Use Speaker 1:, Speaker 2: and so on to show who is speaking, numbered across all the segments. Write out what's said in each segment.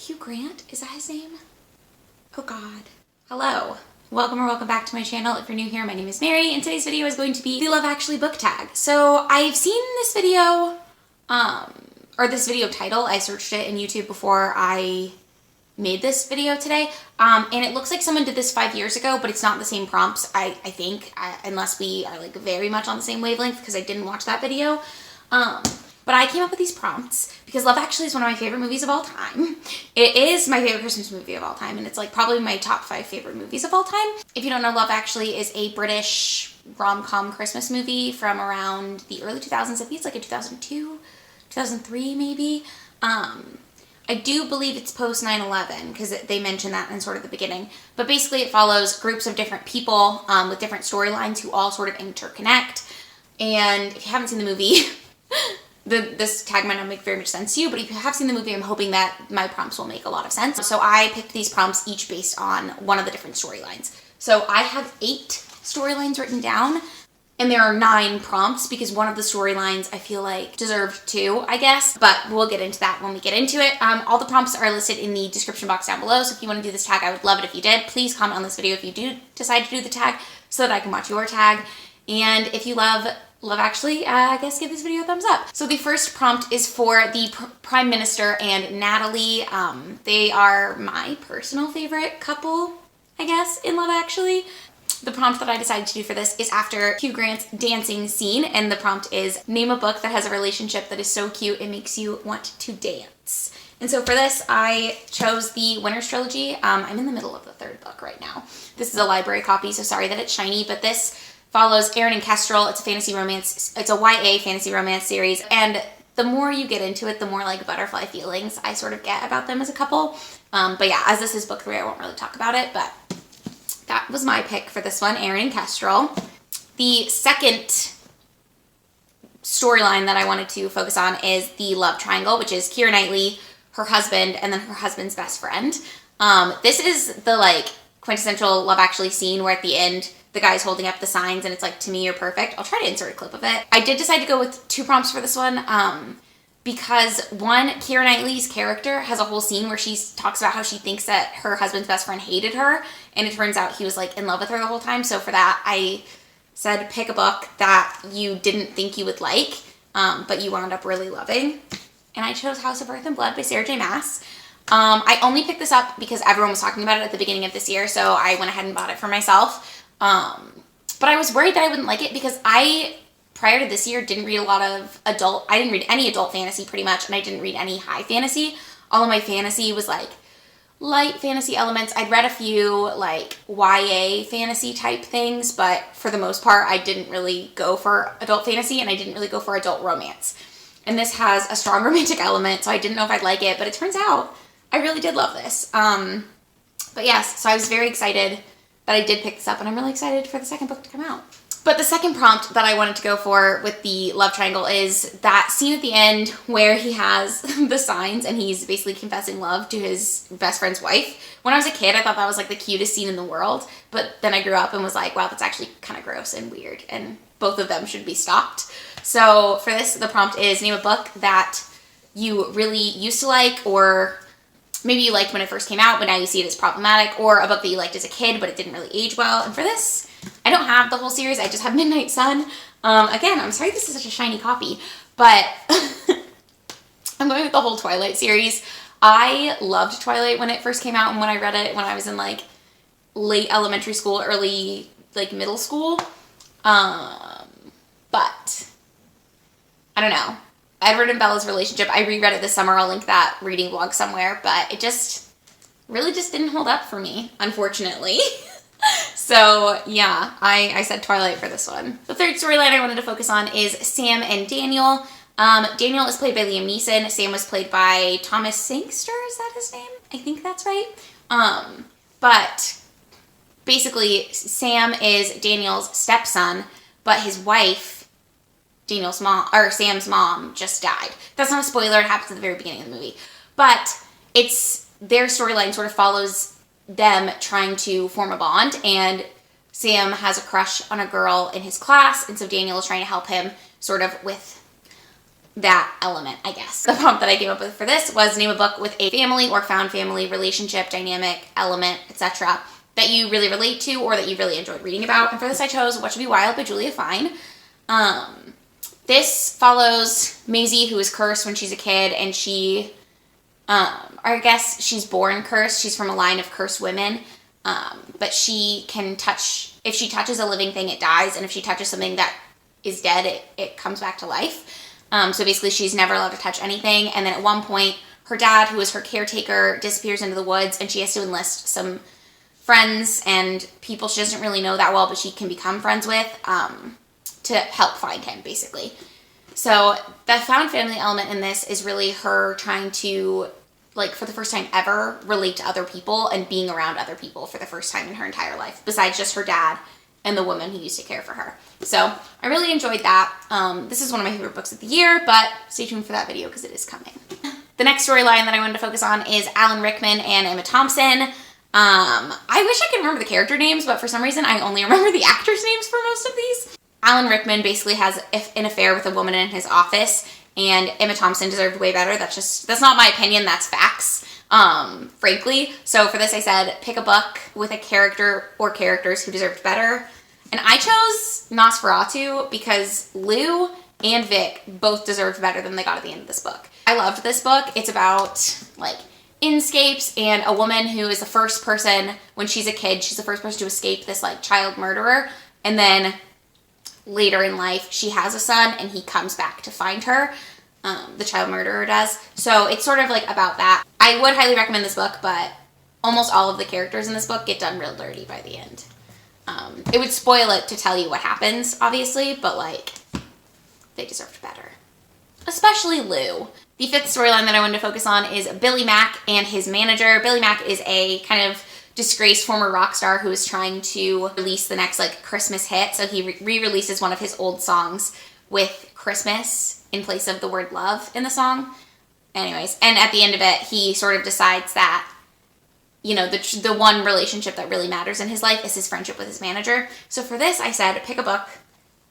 Speaker 1: Hugh Grant, is that his name? Oh God. Hello. Welcome back to my channel. If you're new here, my name is Mary, and today's video is going to be the Love Actually book tag. So I've seen this video, or this video title. I searched it in YouTube before I made this video today, and it looks like someone did this 5 years ago, but it's not the same prompts, I think, unless we are like very much on the same wavelength, because I didn't watch that video. But I came up with these prompts because Love Actually is one of my favorite movies of all time. It is my favorite Christmas movie of all time, and it's like probably my top 5 favorite movies of all time. If you don't know, Love Actually is a British rom-com Christmas movie from around the early 2000s. I think it's like a 2002, 2003 maybe. I do believe it's post 9/11 because they mention that in sort of the beginning. But basically it follows groups of different people with different storylines who all sort of interconnect. And if you haven't seen the movie, this tag might not make very much sense to you, but if you have seen the movie, I'm hoping that my prompts will make a lot of sense. So I picked these prompts each based on one of the different storylines. So I have 8 storylines written down, and there are 9 prompts because one of the storylines I feel like deserved 2, I guess, but we'll get into that when we get into it. All the prompts are listed in the description box down below, so if you want to do this tag, I would love it if you did. Please comment on this video if you do decide to do the tag so that I can watch your tag. And if you love Actually, I guess give this video a thumbs up. So the first prompt is for the Prime Minister and Natalie. They are my personal favorite couple, I guess, in Love Actually. The prompt that I decided to do for this is after Hugh Grant's dancing scene, and the prompt is name a book that has a relationship that is so cute it makes you want to dance. And so for this, I chose the Winter's Trilogy. I'm in the middle of the 3rd book right now. This is a library copy, so sorry that it's shiny, but this follows Aaron and Kestrel. It's a fantasy romance. It's a YA fantasy romance series. And the more you get into it, the more like butterfly feelings I sort of get about them as a couple. But yeah, as this is book 3, I won't really talk about it, but that was my pick for this one, Aaron and Kestrel. The second storyline that I wanted to focus on is the love triangle, which is Keira Knightley, her husband, and then her husband's best friend. This is the like quintessential Love Actually scene where at the end, the guy's holding up the signs and it's like, to me, you're perfect. I'll try to insert a clip of it. I did decide to go with 2 prompts for this one because one, Keira Knightley's character has a whole scene where she talks about how she thinks that her husband's best friend hated her, and it turns out he was like in love with her the whole time. So for that, I said pick a book that you didn't think you would like, but you wound up really loving. And I chose House of Earth and Blood by Sarah J. Maas. I only picked this up because everyone was talking about it at the beginning of this year, so I went ahead and bought it for myself. But I was worried that I wouldn't like it because I, prior to this year, didn't read a lot of I didn't read any adult fantasy pretty much, and I didn't read any high fantasy. All of my fantasy was like light fantasy elements. I'd read a few like YA fantasy type things, but for the most part, I didn't really go for adult fantasy, and I didn't really go for adult romance. And this has a strong romantic element, so I didn't know if I'd like it, but it turns out I really did love this. But yes, so I was very excited that I did pick this up, and I'm really excited for the second book to come out. But the second prompt that I wanted to go for with the love triangle is that scene at the end where he has the signs and he's basically confessing love to his best friend's wife. When I was a kid, I thought that was like the cutest scene in the world, but then I grew up and was like, wow, that's actually kind of gross and weird, and both of them should be stopped. So for this, the prompt is name a book that you really used to like, or maybe you liked when it first came out, but now you see it as problematic, or a book that you liked as a kid, but it didn't really age well. And for this, I don't have the whole series. I just have Midnight Sun. Again, I'm sorry this is such a shiny copy, but I'm going with the whole Twilight series. I loved Twilight when it first came out, and when I read it when I was in like late elementary school, early like middle school. But I don't know. Edward and Bella's relationship, I reread it this summer. I'll link that reading vlog somewhere, but it just really just didn't hold up for me, unfortunately. So yeah, I said Twilight for this one. The third storyline I wanted to focus on is Sam and Daniel. Daniel is played by Liam Neeson. Sam was played by Thomas Sangster, is that his name? I think that's right. But basically, Sam is Daniel's stepson, but his wife, Daniel's mom, or Sam's mom, just died. That's not a spoiler, it happens at the very beginning of the movie. But it's, their storyline sort of follows them trying to form a bond, and Sam has a crush on a girl in his class, and so Daniel is trying to help him sort of with that element, I guess. The prompt that I came up with for this was name a book with a family or found family relationship, dynamic, element, etc. that you really relate to or that you really enjoyed reading about. And for this I chose What Should Be Wild by Julia Fine. This follows Maisie, who is cursed when she's a kid, and she, I guess she's born cursed. She's from a line of cursed women, but she can touch, if she touches a living thing, it dies, and if she touches something that is dead, it comes back to life. So basically she's never allowed to touch anything, and then at one point, her dad, who is her caretaker, disappears into the woods, and she has to enlist some friends and people she doesn't really know that well, but she can become friends with, to help find him, basically. So the found family element in this is really her trying to, like, for the first time ever, relate to other people and being around other people for the first time in her entire life, besides just her dad and the woman who used to care for her. So I really enjoyed that. This is one of my favorite books of the year, but stay tuned for that video because it is coming. The next storyline that I wanted to focus on is Alan Rickman and Emma Thompson. I wish I could remember the character names, but for some reason I only remember the actors' names for most of these. Alan Rickman basically has an affair with a woman in his office, and Emma Thompson deserved way better. That's not my opinion, that's facts, frankly. So for this I said, pick a book with a character or characters who deserved better. And I chose Nosferatu because Lou and Vic both deserved better than they got at the end of this book. I loved this book. It's about, like, inscapes and a woman who is the first person, when she's a kid, she's the first person to escape this, like, child murderer. And then later in life, she has a son and he comes back to find her. The child murderer does. So it's sort of like about that. I would highly recommend this book, but almost all of the characters in this book get done real dirty by the end. It would spoil it to tell you what happens, obviously, but, like, they deserved better. Especially Lou. The fifth storyline that I wanted to focus on is Billy Mack and his manager. Billy Mack is a kind of disgraced former rock star who is trying to release the next, like, Christmas hit. So he re-releases one of his old songs with Christmas in place of the word love in the song. Anyways, and at the end of it, he sort of decides that, you know, the one relationship that really matters in his life is his friendship with his manager. So for this, I said, pick a book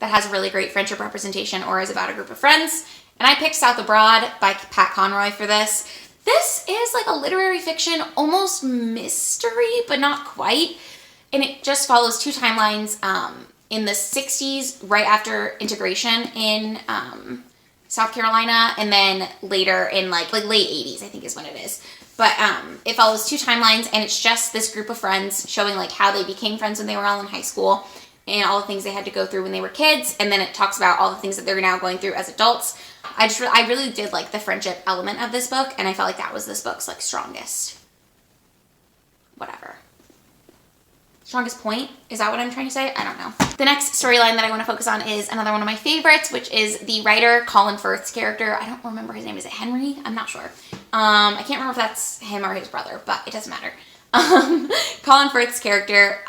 Speaker 1: that has a really great friendship representation or is about a group of friends. And I picked South Abroad by Pat Conroy for this. This is like a literary fiction, almost mystery, but not quite. And it just follows two timelines in the 60s, right after integration in South Carolina, and then later in like late 80s, I think is when it is. But it follows two timelines, and it's just this group of friends showing like how they became friends when they were all in high school and all the things they had to go through when they were kids. And then it talks about all the things that they're now going through as adults. I really did like the friendship element of this book, and I felt like that was this book's like strongest, whatever. Strongest point? Is that what I'm trying to say? I don't know. The next storyline that I want to focus on is another one of my favorites, which is the writer Colin Firth's character. I don't remember his name. Is it Henry? I'm not sure. I can't remember if that's him or his brother, but it doesn't matter. Colin Firth's character,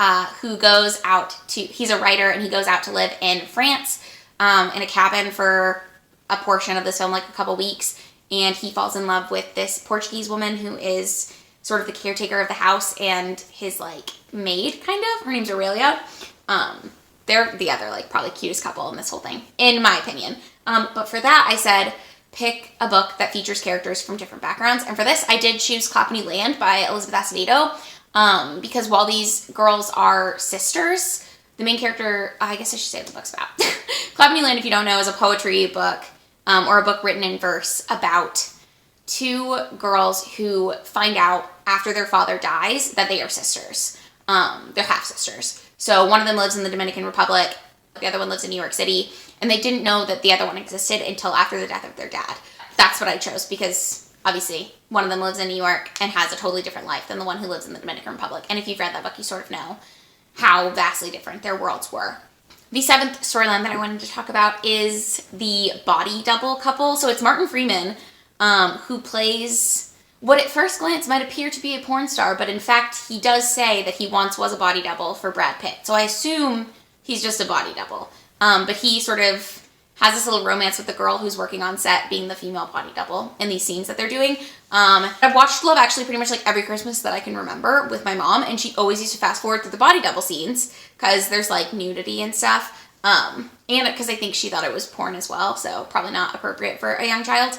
Speaker 1: who goes out to, he's a writer and he goes out to live in France, in a cabin for a portion of this film, like a couple weeks, and he falls in love with this Portuguese woman who is sort of the caretaker of the house and his like maid, kind of. Her name's Aurelia. They're the other like probably cutest couple in this whole thing, in my opinion. But for that, I said pick a book that features characters from different backgrounds. And for this, I did choose Clapham Land by Elizabeth Acevedo, because while these girls are sisters, the main character, I guess I should say what the book's about. Clapham Land, if you don't know, is a poetry book, or a book written in verse about two girls who find out after their father dies that they are sisters. They're half-sisters. So one of them lives in the Dominican Republic, the other one lives in New York City, and they didn't know that the other one existed until after the death of their dad. That's what I chose because, obviously, one of them lives in New York and has a totally different life than the one who lives in the Dominican Republic. And if you've read that book, you sort of know how vastly different their worlds were. The seventh storyline that I wanted to talk about is the body double couple. So it's Martin Freeman, who plays what at first glance might appear to be a porn star, but in fact, he does say that he once was a body double for Brad Pitt. So I assume he's just a body double. But he sort of has this little romance with the girl who's working on set being the female body double in these scenes that they're doing. I've watched Love Actually pretty much like every Christmas that I can remember with my mom, and she always used to fast forward through the body double scenes because there's like nudity and stuff. And because I think she thought it was porn as well, so probably not appropriate for a young child.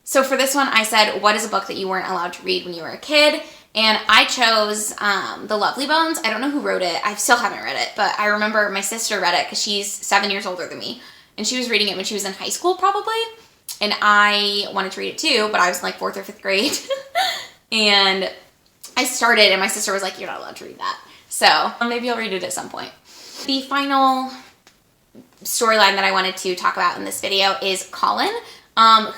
Speaker 1: So for this one, I said, what is a book that you weren't allowed to read when you were a kid? And I chose The Lovely Bones. I don't know who wrote it. I still haven't read it, but I remember my sister read it because she's 7 years older than me. And she was reading it when she was in high school, probably. And I wanted to read it too, but I was in like 4th or 5th grade. And I started, and my sister was like, you're not allowed to read that. So maybe I'll read it at some point. The final storyline that I wanted to talk about in this video is Colin,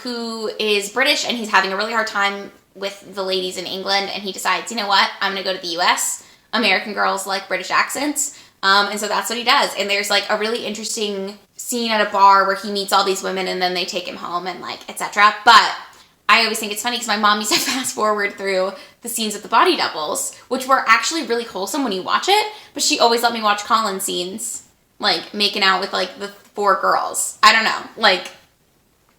Speaker 1: who is British, and he's having a really hard time with the ladies in England, and he decides, you know what, I'm gonna go to the US. American girls like British accents. And so that's what he does. And there's like a really interesting scene at a bar where he meets all these women and then they take him home and like, etc. But I always think it's funny because my mom used to fast forward through the scenes with the body doubles, which were actually really wholesome when you watch it, but she always let me watch Colin scenes, like making out with like the 4 girls. I don't know, like,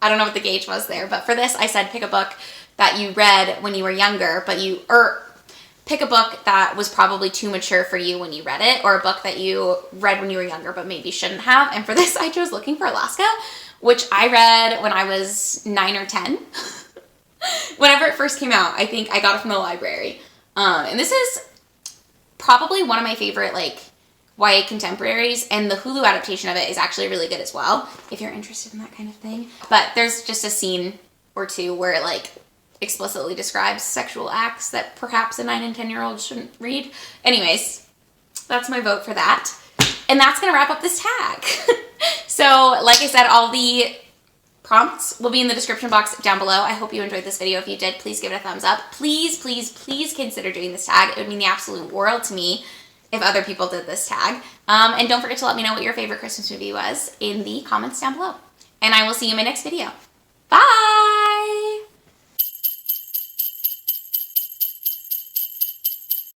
Speaker 1: I don't know what the gauge was there, but for this I said pick a book that you read when you were younger, but pick a book that was probably too mature for you when you read it, or a book that you read when you were younger but maybe shouldn't have. And for this I chose Looking for Alaska, which I read when I was 9 or 10. Whenever it first came out, I think I got it from the library. And this is probably one of my favorite like YA contemporaries, and the Hulu adaptation of it is actually really good as well, if you're interested in that kind of thing. But there's just a scene or two where it like explicitly describes sexual acts that perhaps a 9 and 10-year-old shouldn't read. Anyways, that's my vote for that. And that's gonna wrap up this tag. So like I said, all the prompts will be in the description box down below. I hope you enjoyed this video. If you did, please give it a thumbs up. Please, please, please consider doing this tag. It would mean the absolute world to me if other people did this tag. And don't forget to let me know what your favorite Christmas movie was in the comments down below. And I will see you in my next video. Bye!